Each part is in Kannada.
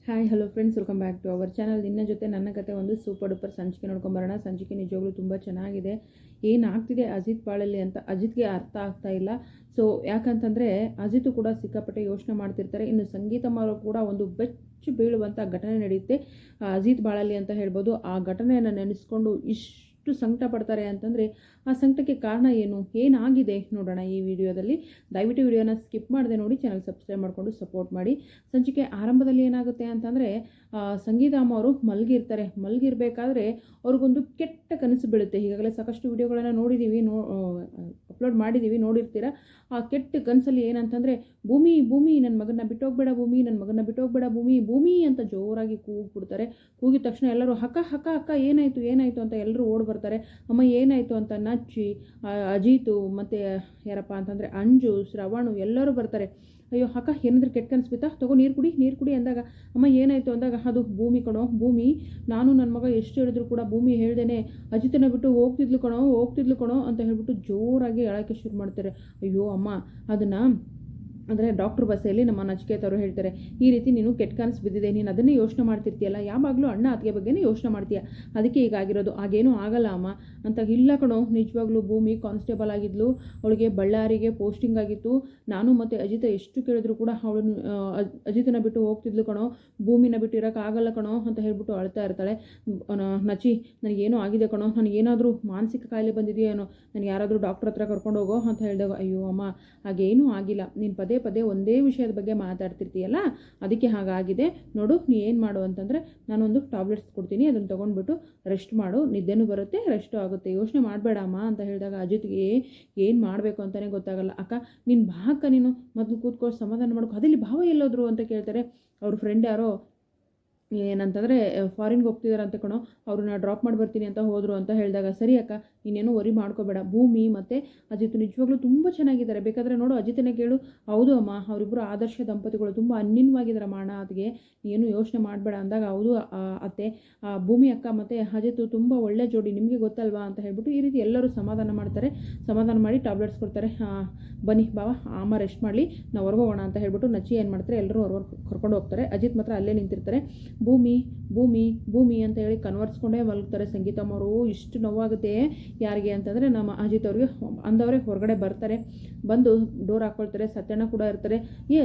Hi hello friends, welcome back to our channel. ನಿನ್ನ ಜೊತೆ ನನ್ನ ಕತೆ ಒಂದು ಸೂಪರ್ ಡೂಪರ್ ಸಂಚಿಕೆ ನೋಡ್ಕೊಂಬರೋಣ. ಸಂಚಿಕೆ ನಿಜವಾಗ್ಲೂ ತುಂಬ ಚೆನ್ನಾಗಿದೆ. ಏನಾಗ್ತಿದೆ ಅಜಿತ್ ಬಾಳಲ್ಲಿ ಅಂತ ಅಜಿತ್ಗೆ ಅರ್ಥ ಆಗ್ತಾ ಇಲ್ಲ. ಸೊ ಯಾಕಂತಂದರೆ ಅಜಿತ್ ಕೂಡ ಸಿಕ್ಕಾಪಟ್ಟೆ ಯೋಚನೆ ಮಾಡ್ತಿರ್ತಾರೆ. ಇನ್ನು ಸಂಗೀತಮ್ಮ ಕೂಡ ಒಂದು ಬೆಚ್ಚು ಬೀಳುವಂಥ ಘಟನೆ ನಡೆಯುತ್ತೆ ಅಜಿತ್ ಬಾಳಲ್ಲಿ ಅಂತ ಹೇಳ್ಬೋದು. ಆ ಘಟನೆಯನ್ನು ನೆನೆಸ್ಕೊಂಡು ಇಷ್ಟು ಸಂಕಟ ಪಡ್ತಾರೆ ಅಂತಂದರೆ ಆ ಸಂಕಟಕ್ಕೆ ಕಾರಣ ಏನಾಗಿದೆ ನೋಡೋಣ ಈ ವಿಡಿಯೋದಲ್ಲಿ. ದಯವಿಟ್ಟು ವಿಡಿಯೋನ ಸ್ಕಿಪ್ ಮಾಡದೆ ನೋಡಿ, ಚಾನಲ್ ಸಬ್ಸ್ಕ್ರೈಬ್ ಮಾಡಿಕೊಂಡು ಸಪೋರ್ಟ್ ಮಾಡಿ. ಸಂಚಿಕೆ ಆರಂಭದಲ್ಲಿ ಏನಾಗುತ್ತೆ ಅಂತಂದರೆ ಸಂಗೀತಮ್ಮ ಅವರು ಮಲಗಿರಬೇಕಾದ್ರೆ ಅವ್ರಿಗೊಂದು ಕೆಟ್ಟ ಕನಸು ಬೀಳುತ್ತೆ. ಈಗಾಗಲೇ ಸಾಕಷ್ಟು ವಿಡಿಯೋಗಳನ್ನು ನೋಡಿದ್ದೀವಿ, ಅಪ್ಲೋಡ್ ಮಾಡಿದ್ದೀವಿ, ನೋಡಿರ್ತೀರ. ಆ ಕೆಟ್ಟ ಕನಸಲ್ಲಿ ಏನಂತಂದರೆ ಭೂಮಿ ನನ್ನ ಮಗನ ಬಿಟ್ಟೋಗ್ಬೇಡ, ಭೂಮಿ ಅಂತ ಜೋರಾಗಿ ಕೂಗ್ಬಿಡ್ತಾರೆ. ಕೂಗಿದ ತಕ್ಷಣ ಎಲ್ಲರೂ ಅಕ್ಕ ಏನಾಯಿತು ಅಂತ ಎಲ್ಲರೂ ಓಡಿ ಬರ್ತಾರೆ. ಅಮ್ಮ ಏನಾಯಿತು ಅಂತ ನಚ್ಚಿ ಅಜಿತು ಮತ್ತು ಯಾರಪ್ಪ ಅಂತಂದರೆ ಅಂಜು, ಶ್ರವಣು ಎಲ್ಲರೂ ಬರ್ತಾರೆ. ಅಯ್ಯೋ ಅಕ್ಕ ಏನಾದರೂ ಕೆಟ್ಟ ಕನಸು ಬಿತ್ತಾ, ತಗೋ ನೀರು ಕುಡಿ ಅಂದಾಗ ಅಮ್ಮ ಏನಾಯಿತು ಅಂದಾಗ ಅದು ಭೂಮಿ ನಾನು ನನ್ನ ಮಗ ಎಷ್ಟು ಹೇಳಿದ್ರು ಕೂಡ ಭೂಮಿ ಹೇಳ್ದೇನೆ ಅಜಿತನ ಬಿಟ್ಟು ಹೋಗ್ತಿದ್ಲು ಕಣೋ ಅಂತ ಹೇಳ್ಬಿಟ್ಟು ಜೋರಾಗಿ ಅಳಕ್ಕೆ ಶುರು ಮಾಡ್ತಾರೆ. ಅಯ್ಯೋ ಅಮ್ಮ ಅದನ್ನು ಅಂದರೆ ಡಾಕ್ಟ್ರ್ ಬಸ್ಸಲ್ಲಿ ನಮ್ಮ ನಚಿಕೇತ್ ಅವರು ಹೇಳ್ತಾರೆ, ಈ ರೀತಿ ನೀನು ಕೆಟ್ಟ ಕನಸು ಬಿದ್ದಿದೆ, ನೀನು ಅದನ್ನೇ ಯೋಚನೆ ಮಾಡ್ತಿರ್ತೀಯಲ್ಲ, ಯಾವಾಗಲೂ ಅಣ್ಣ ಅತ್ತಿಗೆ ಬಗ್ಗೆನೇ ಯೋಚನೆ ಮಾಡ್ತೀಯ, ಅದಕ್ಕೆ ಹೀಗಾಗಿರೋದು, ಹಾಗೇನೂ ಆಗಲ್ಲ ಅಮ್ಮ ಅಂತ. ಇಲ್ಲ ಕಣೋ, ನಿಜವಾಗ್ಲೂ ಭೂಮಿ ಕಾನ್ಸ್ಟೇಬಲ್ ಆಗಿದ್ಲು, ಅವಳಿಗೆ ಬಳ್ಳಾರಿಗೆ ಪೋಸ್ಟಿಂಗ್ ಆಗಿತ್ತು. ನಾನು ಮತ್ತು ಅಜಿತ ಎಷ್ಟು ಕೇಳಿದ್ರು ಕೂಡ ಅವಳು ಅಜಿತನ ಬಿಟ್ಟು ಹೋಗ್ತಿದ್ಲು ಕಣೋ, ಭೂಮಿನ ಬಿಟ್ಟು ಇರೋಕ್ಕಾಗಲ್ಲ ಕಣೋ ಅಂತ ಹೇಳ್ಬಿಟ್ಟು ಅಳ್ತಾ ಇರ್ತಾಳೆ. ನಚಿ ನನಗೇನೋ ಆಗಿದೆ ಕಣೋ, ನನಗೇನಾದರೂ ಮಾನಸಿಕ ಕಾಯಿಲೆ ಬಂದಿದೆಯೋ ಏನೋ, ನನಗೆ ಯಾರಾದರೂ ಡಾಕ್ಟ್ರ್ ಹತ್ರ ಕರ್ಕೊಂಡು ಹೋಗೋ ಅಂತ ಹೇಳಿದಾಗ, ಅಯ್ಯೋ ಅಮ್ಮ ಹಾಗೇನೂ ಆಗಿಲ್ಲ, ನೀನು ಪದೇ ಒಂದೇ ವಿಷಯದ ಬಗ್ಗೆ ಮಾತಾಡ್ತಿರ್ತೀಯಲ್ಲ, ಅದಕ್ಕೆ ಹಾಗಾಗಿದೆ ನೋಡು. ನೀ ಏನು ಮಾಡು ಅಂತಂದರೆ ನಾನೊಂದು ಟ್ಯಾಬ್ಲೆಟ್ಸ್ ಕೊಡ್ತೀನಿ, ಅದನ್ನು ತೊಗೊಂಡ್ಬಿಟ್ಟು ರೆಸ್ಟ್ ಮಾಡು, ನಿದ್ದೆನೂ ಬರುತ್ತೆ, ರೆಸ್ಟು ಆಗುತ್ತೆ, ಯೋಚನೆ ಮಾಡಬೇಡಮ್ಮ ಅಂತ ಹೇಳಿದಾಗ ಅಜಿತ್ಗೆ ಏನು ಮಾಡಬೇಕು ಅಂತಲೇ ಗೊತ್ತಾಗಲ್ಲ. ಅಕ್ಕ ನೀನು ಬಾ ಅಕ್ಕ, ನೀನು ಮೊದಲು ಕೂತ್ಕೊಂಡು ಸಮಾಧಾನ ಮಾಡ್ಕೊ, ಅದಲ್ಲಿ ಭಾವ ಎಲ್ಲೋದ್ರು ಅಂತ ಕೇಳ್ತಾರೆ. ಅವ್ರ ಫ್ರೆಂಡ್ ಯಾರೋ ಏನಂತಂದರೆ ಫಾರಿನ್ಗೆ ಹೋಗ್ತಿದ್ದಾರೆ ಅಂತ ಕಣೋ, ಅವ್ರನ್ನ ಡ್ರಾಪ್ ಮಾಡಿ ಬರ್ತೀನಿ ಅಂತ ಹೋದರು ಅಂತ ಹೇಳಿದಾಗ, ಸರಿ ಅಕ್ಕ ನೀನೇನು ವರಿ ಮಾಡ್ಕೋಬೇಡ, ಭೂಮಿ ಮತ್ತು ಅಜಿತ್ ನಿಜವಾಗ್ಲೂ ತುಂಬ ಚೆನ್ನಾಗಿದ್ದಾರೆ, ಬೇಕಾದರೆ ನೋಡು ಅಜಿತನೇ ಕೇಳು. ಹೌದು ಅಮ್ಮ, ಅವರಿಬ್ಬರು ಆದರ್ಶ ದಂಪತಿಗಳು, ತುಂಬ ಅನ್ಯನ್ವಾಗಿದ್ದಾರೆ ಮಾಣ, ಅದಕ್ಕೆ ಏನು ಯೋಚನೆ ಮಾಡಬೇಡ ಅಂದಾಗ, ಹೌದು ಅತ್ತೆ, ಭೂಮಿ ಅಕ್ಕ ಮತ್ತು ಅಜಿತ್ ತುಂಬ ಒಳ್ಳೆ ಜೋಡಿ, ನಿಮಗೆ ಗೊತ್ತಲ್ವಾ ಅಂತ ಹೇಳ್ಬಿಟ್ಟು ಈ ರೀತಿ ಎಲ್ಲರೂ ಸಮಾಧಾನ ಮಾಡಿ ಟ್ಯಾಬ್ಲೆಟ್ಸ್ ಕೊಡ್ತಾರೆ. ಬನ್ನಿ ಬಾವ ಅಮ್ಮ ರೆಸ್ಟ್ ಮಾಡಲಿ, ನಾವು ಹೊರಗೋಗೋಣ ಅಂತ ಹೇಳ್ಬಿಟ್ಟು ನಚ್ಚಿ ಏನು ಮಾಡ್ತಾರೆ, ಎಲ್ಲರೂ ಹೊರಗೆ ಕರ್ಕೊಂಡು ಹೋಗ್ತಾರೆ. ಅಜಿತ್ ಮಾತ್ರ ಅಲ್ಲೇ ನಿಂತಿರ್ತಾರೆ. ಭೂಮಿ ಅಂತ ಹೇಳಿ ಕನ್ವರ್ಸ್ಕೊಂಡೇ ಮಲಗ್ತಾರೆ. ಸಂಗೀತಮ್ಮವರು ಇಷ್ಟು ನೋವಾಗುತ್ತೆ ಯಾರಿಗೆ ಅಂತಂದರೆ ನಮ್ಮ ಅಜಿತ್ ಅವ್ರಿಗೆ ಅಂದವರೇ ಹೊರಗಡೆ ಬರ್ತಾರೆ, ಬಂದು ಡೋರ್ ಹಾಕ್ಕೊಳ್ತಾರೆ. ಸತ್ಯಣ್ಣ ಕೂಡ ಇರ್ತಾರೆ.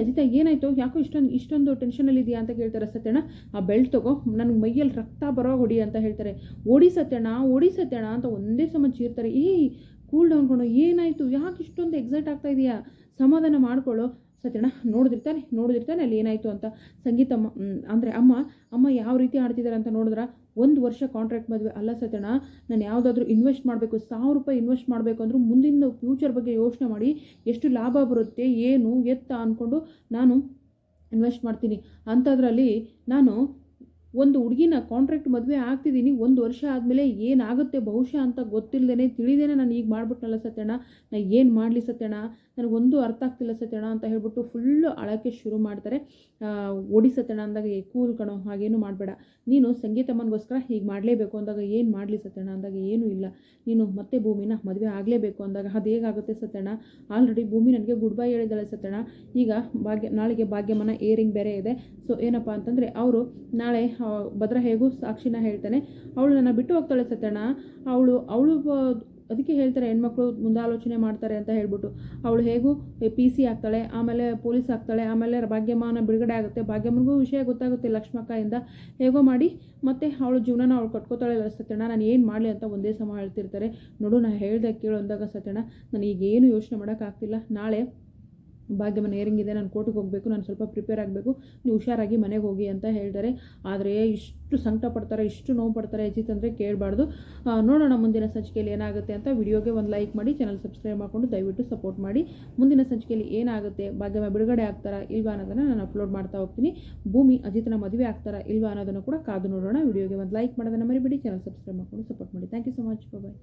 ಅಜಿತ ಏನಾಯಿತು, ಯಾಕೋ ಇಷ್ಟೊಂದು ಟೆನ್ಷನಲ್ಲಿ ಇದೆಯಾ ಅಂತ ಕೇಳ್ತಾರೆ. ಸತ್ಯಣ್ಣ ಆ ಬೆಲ್ಟ್ ತಗೋ, ನನಗೆ ಮೈಯಲ್ಲಿ ರಕ್ತ ಬರೋ ಹೊಡಿ ಅಂತ ಹೇಳ್ತಾರೆ. ಓಡಿ ಸತ್ಯಣ್ಣ ಅಂತ ಒಂದೇ ಸಮ ಚೀರ್ತಾರೆ. ಕೂಲ್ ಡೌನ್ ಕೊಂಡು, ಏನಾಯಿತು, ಯಾಕೆ ಇಷ್ಟೊಂದು ಎಕ್ಸೈಟ್ ಆಗ್ತಾ ಇದೆಯಾ, ಸಮಾಧಾನ ಮಾಡ್ಕೊಳ್ಳೋ ಸತ್ಯಣ್ಣ, ನೋಡಿದಿರ್ತಾನೆ ಅಲ್ಲಿ ಏನಾಯಿತು ಅಂತ. ಸಂಗೀತಮ್ಮ ಅಂದರೆ ಅಮ್ಮ ಯಾವ ರೀತಿ ಆಡ್ತಿದ್ದಾರೆ ಅಂತ ನೋಡಿದ್ರೆ, 1 ವರ್ಷ ಕಾಂಟ್ರಾಕ್ಟ್ ಮದುವೆ ಅಲ್ಲ ಸತ್ಯಣ್ಣ, ನಾನು ಯಾವುದಾದ್ರೂ ಇನ್ವೆಸ್ಟ್ ಮಾಡಬೇಕು, 1000 ರೂಪಾಯಿ ಇನ್ವೆಸ್ಟ್ ಮಾಡಬೇಕು ಅಂದರೂ ಮುಂದಿನ ಫ್ಯೂಚರ್ ಬಗ್ಗೆ ಯೋಚನೆ ಮಾಡಿ ಎಷ್ಟು ಲಾಭ ಬರುತ್ತೆ ಏನು ಎತ್ತ ಅಂದ್ಕೊಂಡು ನಾನು ಇನ್ವೆಸ್ಟ್ ಮಾಡ್ತೀನಿ. ಅಂಥದ್ರಲ್ಲಿ ನಾನು ಒಂದು ಹುಡುಗಿನ ಕಾಂಟ್ರಾಕ್ಟ್ ಮದುವೆ ಆಗ್ತಿದ್ದೀನಿ, 1 ವರ್ಷ ಆದಮೇಲೆ ಏನಾಗುತ್ತೆ ಬಹುಶಃ ಅಂತ ಗೊತ್ತಿಲ್ಲದೇನೆ ತಿಳಿದೇನೆ ನಾನು ಈಗ ಮಾಡ್ಬಿಟ್ನಲ್ಲ ಸತ್ಯಣ್ಣ, ನಾನು ಏನು ಮಾಡಲಿ ಸತ್ಯಣ್ಣ, ನನಗೊಂದು ಅರ್ಥ ಆಗ್ತಿಲ್ಲ ಸತ್ಯಣ್ಣ ಅಂತ ಹೇಳ್ಬಿಟ್ಟು ಫುಲ್ಲು ಅಳಕ್ಕೆ ಶುರು ಮಾಡ್ತಾರೆ. ಓಡಿ ಸತ್ಯಣ್ಣ ಅಂದಾಗ ಕೂಲ್ ಕಣೋ, ಹಾಗೇನು ಮಾಡಬೇಡ, ನೀನು ಸಂಗೀತಮ್ಮನಿಗೋಸ್ಕರ ಹೀಗೆ ಮಾಡಲೇಬೇಕು ಅಂದಾಗ ಏನು ಮಾಡಲಿ ಸತ್ಯಣ್ಣ ಅಂದಾಗ, ಏನೂ ಇಲ್ಲ, ನೀನು ಮತ್ತೆ ಭೂಮಿನ ಮದುವೆ ಆಗಲೇಬೇಕು ಅಂದಾಗ ಅದು ಹೇಗಾಗುತ್ತೆ ಸತ್ಯಣ್ಣ, ಆಲ್ರೆಡಿ ಭೂಮಿ ನನಗೆ ಗುಡ್ ಬೈ ಹೇಳಿದ್ದಾಳೆ ಸತ್ಯಣ್ಣ, ಈಗ ನಾಳೆಗೆ ಭಾಗ್ಯಮ್ಮನ ಏರಿಂಗ್ ಬೇರೆ ಇದೆ. ಸೊ ಏನಪ್ಪ ಅಂತಂದರೆ ಅವರು ನಾಳೆ ಭದ್ರ ಹೇಗೂ ಸಾಕ್ಷಿನ ಹೇಳ್ತಾನೆ, ಅವಳು ನನ್ನ ಬಿಟ್ಟು ಹೋಗ್ತಾಳೆ ಸತ್ಯಣ್ಣ, ಅವಳು ಅದಕ್ಕೆ ಹೇಳ್ತಾರೆ ಹೆಣ್ಮಕ್ಳು ಮುಂದಾಲೋಚನೆ ಮಾಡ್ತಾರೆ ಅಂತ ಹೇಳ್ಬಿಟ್ಟು, ಅವಳು ಹೇಗೂ PC ಆಗ್ತಾಳೆ, ಆಮೇಲೆ ಪೊಲೀಸ್ ಆಗ್ತಾಳೆ, ಆಮೇಲೆ ಭಾಗ್ಯಮ್ಮನ ಬಿಡುಗಡೆ ಆಗುತ್ತೆ, ಭಾಗ್ಯಮ್ಮನಿಗೂ ವಿಷಯ ಗೊತ್ತಾಗುತ್ತೆ ಲಕ್ಷ್ಮಕ್ಕಯಿಂದ, ಹೇಗೋ ಮಾಡಿ ಮತ್ತು ಅವಳು ಜೀವನನ ಅವಳು ಕಟ್ಕೋತಾಳೆ ಸತ್ಯಣ್ಣ, ನಾನು ಏನು ಮಾಡಲಿ ಅಂತ ಒಂದೇ ಸಮ ಹೇಳ್ತಿರ್ತಾರೆ. ನೋಡು ನಾನು ಹೇಳ್ದೆ ಕೇಳು ಅಂದಾಗ ಸತ್ಯಣ್ಣ, ನಾನು ಈಗೇನು ಯೋಚನೆ ಮಾಡೋಕ್ಕಾಗ್ತಿಲ್ಲ, ನಾಳೆ ಭಾಗ್ಯಮ್ಮನ ಏರಿಂಗಿದೆ, ನಾನು ಕೋರ್ಟಿಗೆ ಹೋಗಬೇಕು, ನಾನು ಸ್ವಲ್ಪ ಪ್ರಿಪೇರ್ ಆಗಬೇಕು, ನೀವು ಹುಷಾರಾಗಿ ಮನೆಗೆ ಹೋಗಿ ಅಂತ ಹೇಳ್ತಾರೆ. ಆದರೆ ಇಷ್ಟು ಸಂಕಟ ಪಡ್ತಾರೆ, ಇಷ್ಟು ನೋವು ಪಡ್ತಾರೆ ಅಜಿತ್ ಅಂದರೆ ಕೇಳಬಾರ್ದು. ನೋಡೋಣ ಮುಂದಿನ ಸಂಚಿಕೆಯಲ್ಲಿ ಏನಾಗುತ್ತೆ ಅಂತ. ವಿಡಿಯೋಗೆ ಒಂದು ಲೈಕ್ ಮಾಡಿ, ಚಾನಲ್ ಸಬ್ಸ್ಕ್ರೈಬ್ ಮಾಡಿಕೊಂಡು ದಯವಿಟ್ಟು ಸಪೋರ್ಟ್ ಮಾಡಿ. ಮುಂದಿನ ಸಂಚಿಕೆಯಲ್ಲಿ ಏನಾಗುತ್ತೆ, ಭಾಗ್ಯಮ್ಮ ಬಿಡುಗಡೆ ಆಗ್ತಾರಾ ಇಲ್ವಾ ಅನ್ನೋದನ್ನು ನಾನು ಅಪ್ಲೋಡ್ ಮಾಡ್ತಾ ಹೋಗ್ತೀನಿ. ಭೂಮಿ ಅಜಿತನ ಮದುವೆ ಆಗ್ತಾರಾ ಇಲ್ವಾ ಅನ್ನೋದನ್ನು ಕೂಡ ಕಾದು ನೋಡೋಣ. ವಿಡಿಯೋಗೆ ಒಂದು ಲೈಕ್ ಮಾಡೋದನ್ನು ಮರಿಬೇಡಿ, ಚಾನಲ್ ಸಬ್ಸ್ಕ್ರೈಬ್ ಮಾಡಿಕೊಂಡು ಸಪೋರ್ಟ್ ಮಾಡಿ. Thank you so much, bye.